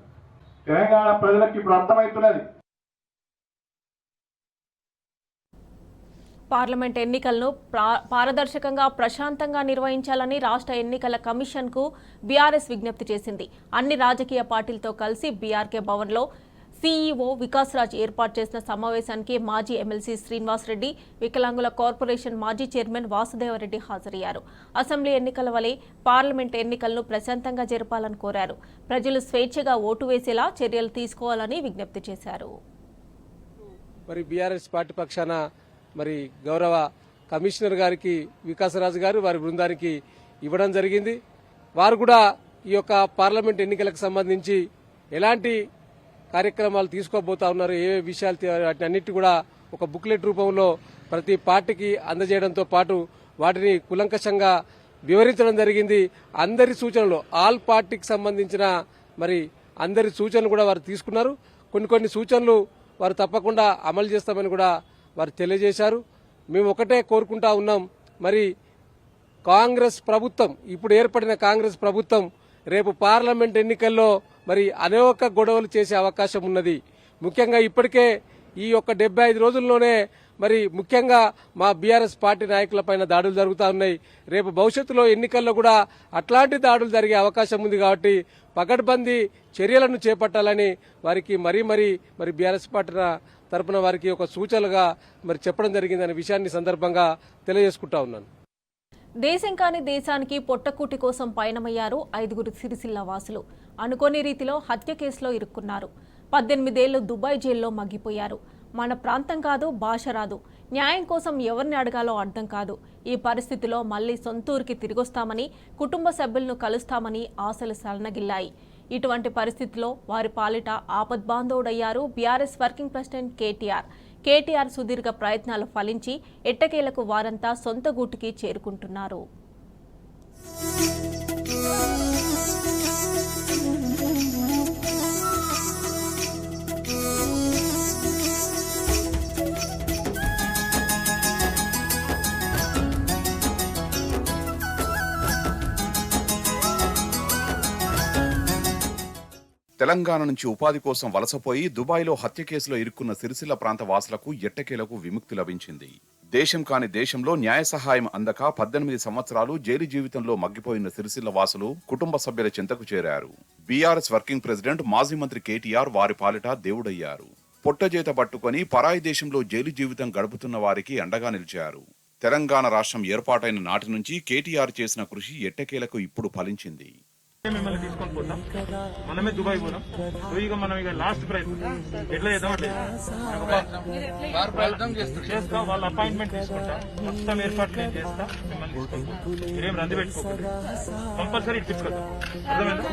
తెలంగాణ ప్రజలకు ఇప్పుడు అర్థమవుతున్నది. పార్లమెంట్ ఎన్నికలను పారదర్శకంగా, ప్రశాంతంగా నిర్వహించాలని రాష్ట్ర ఎన్నికల కమిషన్కు బీఆర్ఎస్ విజ్ఞప్తి చేసింది. అన్ని రాజకీయ పార్టీలతో కలిసి బీఆర్కే భవన్లో సీఈఓ వికాస్రాజ్ ఏర్పాటు చేసిన సమావేశానికి మాజీ ఎమ్మెల్సీ శ్రీనివాసరెడ్డి, వికలాంగుల కార్పొరేషన్ మాజీ చైర్మన్ వాసుదేవరెడ్డి హాజరయ్యారు. అసెంబ్లీ ఎన్నికల వలె పార్లమెంట్ ఎన్నికలను ప్రశాంతంగా జరపాలని కోరారు. ప్రజలు స్వేచ్ఛగా ఓటు వేసేలా చర్యలు తీసుకోవాలని విజ్ఞప్తి చేశారు. మరి బీఆర్ఎస్ పార్టీ పక్షాన మరి గౌరవ కమిషనర్ గారికి వికాసరాజు గారు వారి బృందానికి ఇవ్వడం జరిగింది. వారు కూడా ఈ యొక్క పార్లమెంట్ ఎన్నికలకు సంబంధించి ఎలాంటి కార్యక్రమాలు తీసుకోబోతా ఉన్నారు, ఏ విషయాలు అన్నిటి కూడా ఒక బుక్లెట్ రూపంలో ప్రతి పార్టీకి అందజేయడంతో పాటు వాటిని కులంకషంగా వివరించడం జరిగింది. అందరి సూచనలు, ఆల్ పార్టీకి సంబంధించిన మరి అందరి సూచనలు కూడా వారు తీసుకున్నారు. కొన్ని సూచనలు వారు తప్పకుండా అమలు చేస్తామని కూడా వారు తెలియజేశారు. మేము ఒకటే కోరుకుంటా ఉన్నాం, మరి కాంగ్రెస్ ప్రభుత్వం, ఇప్పుడు ఏర్పడిన కాంగ్రెస్ ప్రభుత్వం రేపు పార్లమెంట్ ఎన్నికల్లో మరి అనేక గొడవలు చేసే అవకాశం ఉన్నది. ముఖ్యంగా ఇప్పటికే ఈ యొక్క 75 రోజుల్లోనే మరి ముఖ్యంగా మా బీఆర్ఎస్ పార్టీ నాయకులపైన దాడులు జరుగుతూ ఉన్నాయి. రేపు భవిష్యత్తులో ఎన్నికల్లో కూడా అట్లాంటి దాడులు జరిగే అవకాశం ఉంది. కాబట్టి పకడ్బందీ చర్యలను చేపట్టాలని వారికి మరి బీఆర్ఎస్ పార్టీ తరపున వారికి ఒక సూచనలుగా మరి చెప్పడం జరిగిందనే విషయాన్ని సందర్భంగా తెలియజేసుకుంటా ఉన్నాను. దేశం కాని దేశానికి పొట్టకూటి కోసం పయనమయ్యారు 5 సిరిసిల్ల వాసులు. అనుకోని రీతిలో హత్య కేసులో ఇరుక్కున్నారు. 18 ఏళ్లు దుబాయ్ జైల్లో మగ్గిపోయారు. మన ప్రాంతం కాదు, భాష రాదు, న్యాయం కోసం ఎవరిని అడగాలో అర్థం కాదు. ఈ పరిస్థితిలో మళ్లీ సొంతూరికి తిరిగొస్తామని, కుటుంబ సభ్యులను కలుస్తామని ఆశలు సన్నగిల్లాయి. ఇటువంటి పరిస్థితిలో వారి పాలిట ఆపద్బాంధవుడయ్యారు బీఆర్ఎస్ వర్కింగ్ ప్రెసిడెంట్ కేటీఆర్ సుదీర్ఘ ప్రయత్నాలు ఫలించి ఎట్టకేలకు వారంతా సొంత గూటికి చేరుకుంటున్నారు. తెలంగాణ నుంచి ఉపాధి కోసం వలసపోయి దుబాయ్లో హత్య కేసులో ఇరుక్కున్న సిరిసిల్ల ప్రాంత వాసులకు ఎట్టకేలకు విముక్తి లభించింది. దేశం కాని దేశంలో న్యాయ సహాయం అందక 18 సంవత్సరాలు జైలు జీవితంలో మగ్గిపోయిన సిరిసిల్ల వాసులు కుటుంబ సభ్యుల చెంతకు చేరారు. బీఆర్ఎస్ వర్కింగ్ ప్రెసిడెంట్ మాజీ మంత్రి కేటీఆర్ వారి పాలిట దేవుడయ్యారు. పొట్టజేత పట్టుకొని పరాయి దేశంలో జైలు జీవితం గడుపుతున్న వారికి అండగా నిలిచారు. తెలంగాణ రాష్ట్రం ఏర్పాటైన నాటి నుంచి కేటీఆర్ చేసిన కృషి ఎట్టకేలకు ఇప్పుడు ఫలించింది. మిమ్మల్ని తీసుకొని పోతాం, మనమే దుబాయ్ పోదాం. ఇక మనం ఇక లాస్ట్ ప్రయత్నం ఎట్లా చేద్దామంటే చేస్తా, వాళ్ళ అపాయింట్మెంట్ తీసుకుంటా, మొత్తం ఏర్పాట్లు నేను చేస్తా, మిమ్మల్ని తీసుకుంటా. మీరేం రద్దు పెట్టుకోకూడదు, కంపల్సరీ తీసుకొద్దాం. అర్థమైందా?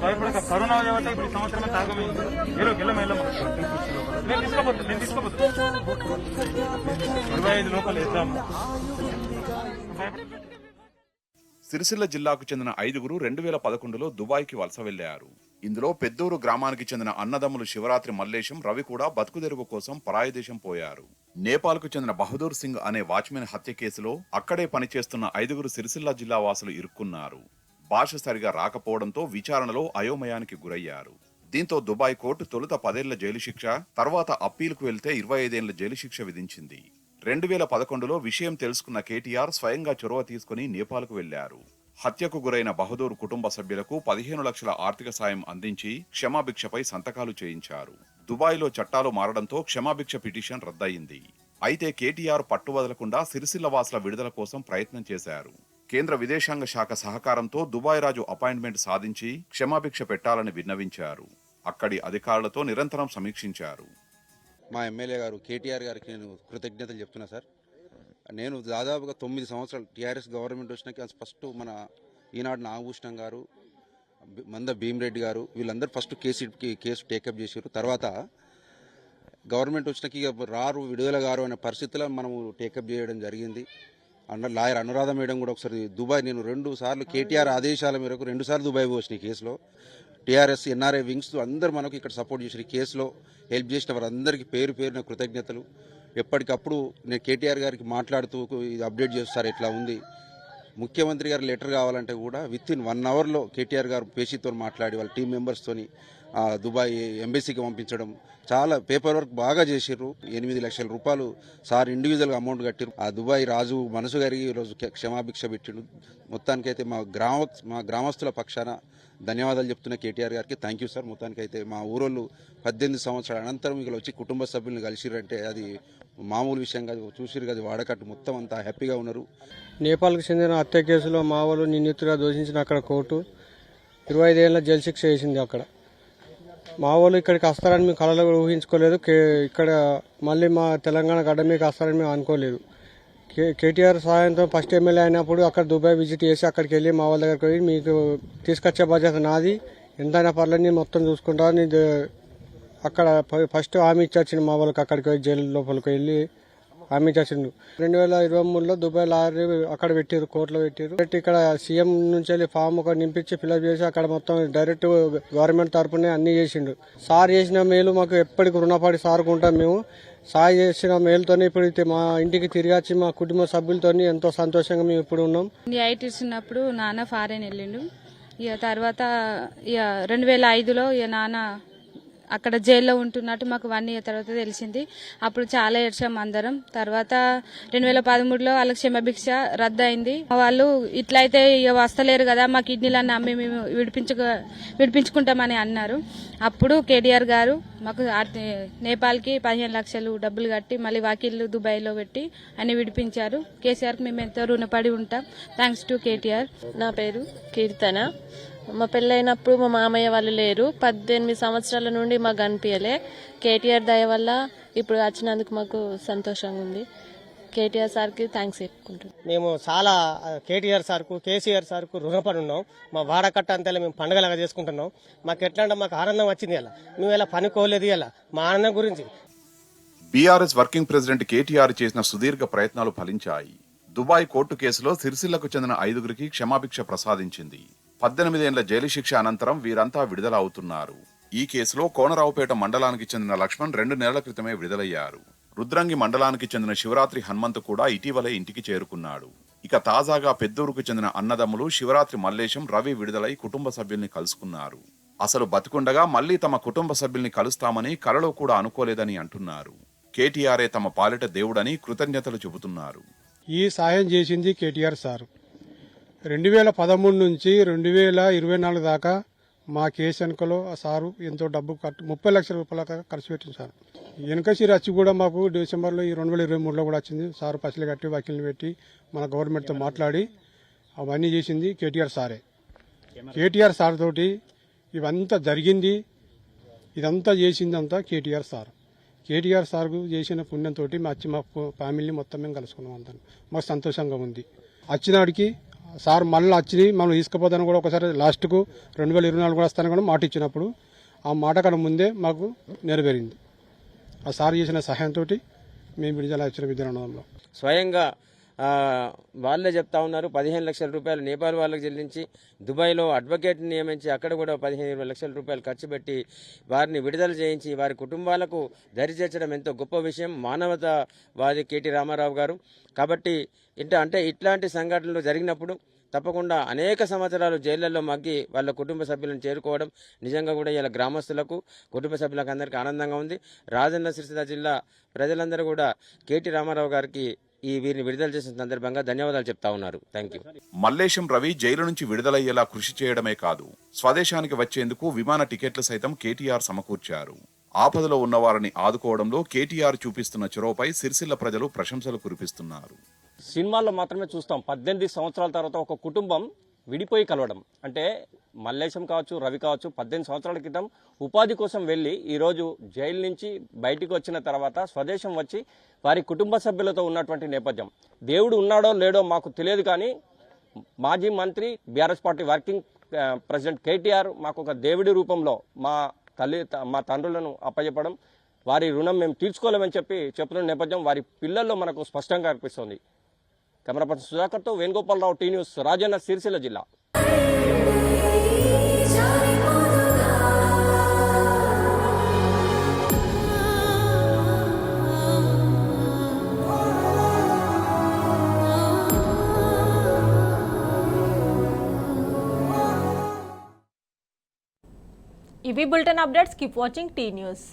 భయపడక. కరోనా కాబట్టి ఇప్పుడు సంవత్సరం తాగమైంది. ఏరో గిల్లమ నేను తీసుకోపోతాను 25 లోపల వేద్దాము. సిరిసిల్ల జిల్లాకు చెందిన 5 2011లో దుబాయ్కి వలస వెళ్లారు. ఇందులో పెద్దూరు గ్రామానికి చెందిన అన్నదమ్ములు శివరాత్రి మల్లేశం, రవి కూడా బతుకుదెరువు కోసం పరాయి దేశం పోయారు. నేపాల్కు చెందిన బహదూర్ సింగ్ అనే వాచ్మెన్ హత్య కేసులో అక్కడే పనిచేస్తున్న 5 సిరిసిల్ల జిల్లా వాసులు ఇరుక్కున్నారు. భాష సరిగా రాకపోవడంతో విచారణలో అయోమయానికి గురయ్యారు. దీంతో దుబాయ్ కోర్టు తొలుత 10 ఏళ్ల జైలు శిక్ష, తర్వాత అప్పీలుకు వెళ్తే 25 ఏళ్ల జైలు శిక్ష విధించింది. 2011లో విషయం తెలుసుకున్న కేటీఆర్ స్వయంగా చొరవ తీసుకుని నేపాల్కు వెళ్లారు. హత్యకు గురైన బహదూర్ కుటుంబ సభ్యులకు 15 లక్షల ఆర్థిక సాయం అందించి క్షమాభిక్షపై సంతకాలు చేయించారు. దుబాయ్లో చట్టాలు మారడంతో క్షమాభిక్ష పిటిషన్ రద్దయింది. అయితే కేటీఆర్ పట్టువదలకుండా సిరిసిల్ల వాసుల విడుదల కోసం ప్రయత్నం చేశారు. కేంద్ర విదేశాంగ శాఖ సహకారంతో దుబాయ్ రాజు అపాయింట్మెంట్ సాధించి క్షమాభిక్ష పెట్టాలని విన్నవించారు. అక్కడి అధికారులతో నిరంతరం సమీక్షించారు. మా ఎమ్మెల్యే గారు కేటీఆర్ గారికి నేను కృతజ్ఞతలు చెప్తున్నా సార్. నేను దాదాపుగా 9 సంవత్సరాలు టీఆర్ఎస్ గవర్నమెంట్ వచ్చినాక ఫస్ట్ మన ఈనాడు నాగభూషణం గారు, మంద భీమిరెడ్డి గారు వీళ్ళందరూ ఫస్ట్ కేసు టేకప్ చేశారు. తర్వాత గవర్నమెంట్ వచ్చినాక ఇక రారు విడుదల గారు అనే పరిస్థితిలో మనము టేకప్ చేయడం జరిగింది. లాయర్ అనురాధ మేడం కూడా ఒకసారి దుబాయ్, నేను 2 సార్లు కేటీఆర్ ఆదేశాల మేరకు 2 సార్లు దుబాయ్ వచ్చిన కేసులో టీఆర్ఎస్ ఎన్ఆర్ఐ వింగ్స్ అందరూ మనకు ఇక్కడ సపోర్ట్ చేసిన కేసులో హెల్ప్ చేసిన వారందరికీ పేరు పేరున కృతజ్ఞతలు. ఎప్పటికప్పుడు నేను కేటీఆర్ గారికి మాట్లాడుతూ ఇది అప్డేట్ చేస్తారు ఎట్లా ఉంది. ముఖ్యమంత్రి గారు లెటర్ కావాలంటే కూడా విత్-ఇన్ 1 అవర్లో కేటీఆర్ గారు పేషీతో మాట్లాడి వాళ్ళ టీం మెంబర్స్తోని దుబాయ్ ఎంబసీకి పంపించడం, చాలా పేపర్ వర్క్ బాగా చేసిర్రు. 8 లక్షల రూపాయలు సార్ ఇండివిజువల్గా అమౌంట్ కట్టిరు. ఆ దుబాయ్ రాజు మనసు గారికి ఈరోజు క్షమాభిక్ష పెట్టిండు. మొత్తానికైతే మా గ్రామస్తుల పక్షాన ధన్యవాదాలు చెప్తున్న కేటీఆర్ గారికి. Thank you sir. మొత్తానికైతే మా ఊరోళ్ళు 18 సంవత్సరాల అనంతరం ఇక్కడ వచ్చి కుటుంబ సభ్యులను కలిసిరంటే అది మామూలు విషయం కాదు. చూసిరు కదా వాడకట్టు మొత్తం అంతా హ్యాపీగా ఉన్నారు. నేపాల్కు చెందిన హత్య కేసులో మా వాళ్ళు నిందితుడిగా దోషించిన అక్కడ కోర్టు 25 ఏళ్ల జైలు శిక్ష వేసింది. అక్కడ మా వాళ్ళు ఇక్కడికి వస్తారని మేము కళలో కూడా ఊహించుకోలేదు. ఇక్కడ మళ్ళీ మా తెలంగాణ గడ్డ మీకు వస్తారని మేము అనుకోలేదు. కేటీఆర్ సహాయంతో ఫస్ట్ ఎమ్మెల్యే అయినప్పుడు అక్కడ దుబాయ్ విజిట్ చేసి అక్కడికి వెళ్ళి మా వాళ్ళ దగ్గరికి పోయి మీకు తీసుకొచ్చే బాధ్యత నాది, ఎంతైనా పర్లేదు నేను మొత్తం చూసుకుంటా అని అక్కడ ఫస్ట్ హామీ ఇచ్చాచిండు. మా వాళ్ళకి అక్కడికి పోయి జైలు లోపలికి వెళ్ళి హామీ ఇచ్చాచిండు. 2023లో దుబాయ్ లారీ అక్కడ పెట్టారు, కోర్టులో పెట్టారు. ఇక్కడ సీఎం నుంచి వెళ్ళి ఫామ్ ఒక నింపించి ఫిల్అప్ చేసి అక్కడ మొత్తం డైరెక్ట్ గవర్నమెంట్ తరఫునే అన్ని చేసిండు. సార్ చేసిన మేలు మాకు ఎప్పటికి రుణపడి సారుకుంటాం. మేము సార్ చేసిన మేలుతోనే ఇప్పుడు మా ఇంటికి తిరిగి వచ్చి మా కుటుంబ సభ్యులతో ఎంతో సంతోషంగా మేము ఇప్పుడు ఉన్నాం. ఐటీస్ ఉన్నప్పుడు నాన్న ఫారెన్ వెళ్ళిండు. ఇక తర్వాత ఇక 2005లో ఇక నాన్న అక్కడ జైల్లో ఉంటున్నట్టు మాకు 1 year తర్వాత తెలిసింది. అప్పుడు చాలా ఏడ్చాం అందరం. తర్వాత 2013లో వాళ్ళకి క్షమాభిక్ష రద్దు అయింది. వాళ్ళు ఇట్లయితే ఇక వస్తలేరు కదా, మా కిడ్నీలన్నీ అమ్మి మేము విడిపించుకుంటామని అన్నారు. అప్పుడు కేటీఆర్ గారు మాకు నేపాల్కి 15 లక్షలు డబ్బులు కట్టి మళ్ళీ వాకిళ్ళు దుబాయ్లో పెట్టి అన్ని విడిపించారు. కేసీఆర్కి మేము ఎంతో రుణపడి ఉంటాం. Thanks to KTR. నా పేరు కీర్తన. మా పెళ్ళైనప్పుడు మా మామయ్య వాళ్ళు లేరు. 18 సంవత్సరాల నుండి మాకు కనిపించలే. కేటీఆర్ దయ వల్ల ఇప్పుడు వచ్చినందుకు మాకు సంతోషంగా ఉంది. కేటీఆర్ సార్కి థ్యాంక్స్ చెప్పుకుంటున్నాం. మేము చాలా కేటీఆర్ సార్కు, కేసీఆర్ సార్కు రుణపడి ఉన్నాం. మా వాడకట్ట అంతా మేము పండుగలాగా చేసుకుంటున్నాం. మాకు ఎట్లా అంటే మాకు ఆనందం వచ్చింది. ఇలా మేము ఇలా పనుకోలేదు. ఇలా మా ఆనందం గురించి బీఆర్ఎస్ వర్కింగ్ ప్రెసిడెంట్ కేటీఆర్ చేసిన సుదీర్ఘ ప్రయత్నాలు ఫలించాయి. దుబాయ్ కోర్టు కేసులో సిరిసిల్లకు చెందిన 5గురికి క్షమాభిక్ష ప్రసాదించింది. 18 ఏళ్ల జైలు శిక్ష అనంతరం వీరంతా విడుదల అవుతున్నారు. ఈ కేసులో కోనరావుపేట మండలానికి చెందిన లక్ష్మణ్ 2 నెలల క్రితమే విడుదలయ్యారు. రుద్రంగి మండలానికి చెందిన శివరాత్రి హనుమంత్ కూడా ఇటీవలే ఇంటికి చేరుకున్నాడు. ఇక తాజాగా పెద్దూరుకు చెందిన అన్నదమ్ములు శివరాత్రి మల్లేశం, రవి విడుదలై కుటుంబ సభ్యుల్ని కలుసుకున్నారు. అసలు బతికుండగా మళ్లీ తమ కుటుంబ సభ్యుల్ని కలుస్తామని కలలో కూడా అనుకోలేదని అంటున్నారు. కేటీఆరే తమ పాలిట దేవుడని కృతజ్ఞతలు చెబుతున్నారు. ఈ సాయం చేసింది కేటీఆర్ సార్. 2013 నుంచి 2024 దాకా మా కేసు వెనుకలో ఆ సారు ఎంతో డబ్బు 30 లక్షల రూపాయల దాకా ఖర్చు పెట్టింది సార్. వెనకసిరి వచ్చి కూడా మాకు డిసెంబర్లో 2023లో కూడా వచ్చింది. సారు పసిలు కట్టి వకీల్ని పెట్టి మన గవర్నమెంట్తో మాట్లాడి అవన్నీ చేసింది కేటీఆర్ సారే. కేటీఆర్ సార్ తోటి ఇవంతా జరిగింది. ఇదంతా చేసిందంతా కేటీఆర్ సార్. కేటీఆర్ సార్కు చేసిన పుణ్యంతో మా ఫ్యామిలీని మొత్తం మేము కలుసుకున్నాం. అంతా మాకు సంతోషంగా ఉంది. వచ్చినాడికి సార్ మళ్ళీ వచ్చి మనం తీసుకుపోతాను కూడా ఒకసారి లాస్ట్కు 2024 కూడా వస్తాను కూడా మాట ఇచ్చినప్పుడు ఆ మాట కన్నా ముందే మాకు నెరవేరింది. ఆ సార్ చేసిన సహాయంతో మేము విడుదల ఇచ్చిన విధానంలో స్వయంగా వాళ్ళే చెప్తా ఉన్నారు. 15 లక్షల రూపాయలు నేపాల్ వాళ్ళకి చెల్లించి దుబాయ్లో అడ్వకేట్ని నియమించి అక్కడ కూడా 15-20 లక్షల రూపాయలు ఖర్చు పెట్టి వారిని విడుదల చేయించి వారి కుటుంబాలకు దరి చేర్చడం ఎంతో గొప్ప విషయం. మానవతావాది కేటీ రామారావు గారు. కాబట్టి అంటే ఇట్లాంటి సంఘటనలు జరిగినప్పుడు తప్పకుండా అనేక సంవత్సరాలు జైళ్లలో మగ్గి వాళ్ళ కుటుంబ సభ్యులను చేరుకోవడం నిజంగా కూడా ఇలా గ్రామస్తులకు, కుటుంబ సభ్యులకు అందరికీ ఆనందంగా ఉంది. రాజన్న సిరిసిల్ల జిల్లా ప్రజలందరూ కూడా కేటీ రామారావు గారికి వీరిని విడుదల చేసిన సందర్భంగా ధన్యవాదాలు చెప్తా ఉన్నారు. Thank you. Mallesham Ravi jail నుంచి విడుదలయ్యేలా కృషి చేయడమే కాదు, స్వదేశానికి వచ్చేందుకు విమాన టికెట్లు సైతం కేటీఆర్ సమకూర్చారు. ఆపదలో ఉన్నవారిని ఆదుకోవడంలో కేటీఆర్ చూపిస్తున్న చొరవపై సిరిసిల్ల ప్రజలు ప్రశంసలు కురిపిస్తున్నారు. సినిమాల్లో మాత్రమే చూస్తాం 18 సంవత్సరాల తర్వాత ఒక కుటుంబం విడిపోయి కలవడం. అంటే మల్లేశం కావచ్చు, రవి కావచ్చు, 18 సంవత్సరాల క్రితం ఉపాధి కోసం వెళ్ళి ఈరోజు జైలు నుంచి బయటికి వచ్చిన తర్వాత స్వదేశం వచ్చి వారి కుటుంబ సభ్యులతో ఉన్నటువంటి నేపథ్యం. దేవుడు ఉన్నాడో లేడో మాకు తెలియదు, కానీ మాజీ మంత్రి BRS party working president KTR మాకు ఒక దేవుడి రూపంలో మా తండ్రులను అప్పచెప్పడం, వారి రుణం మేము తీర్చుకోలేమని చెప్తున్న నేపథ్యం వారి పిల్లల్లో మనకు స్పష్టంగా కనిపిస్తుంది. కెమెరా పర్సన్ సుధాకర్తో వేణుగోపాలరావు, టీ న్యూస్, రాజన్న, సిరిసిల్ల జిల్లా. ఇవి bulletin updates. Keep watching T news.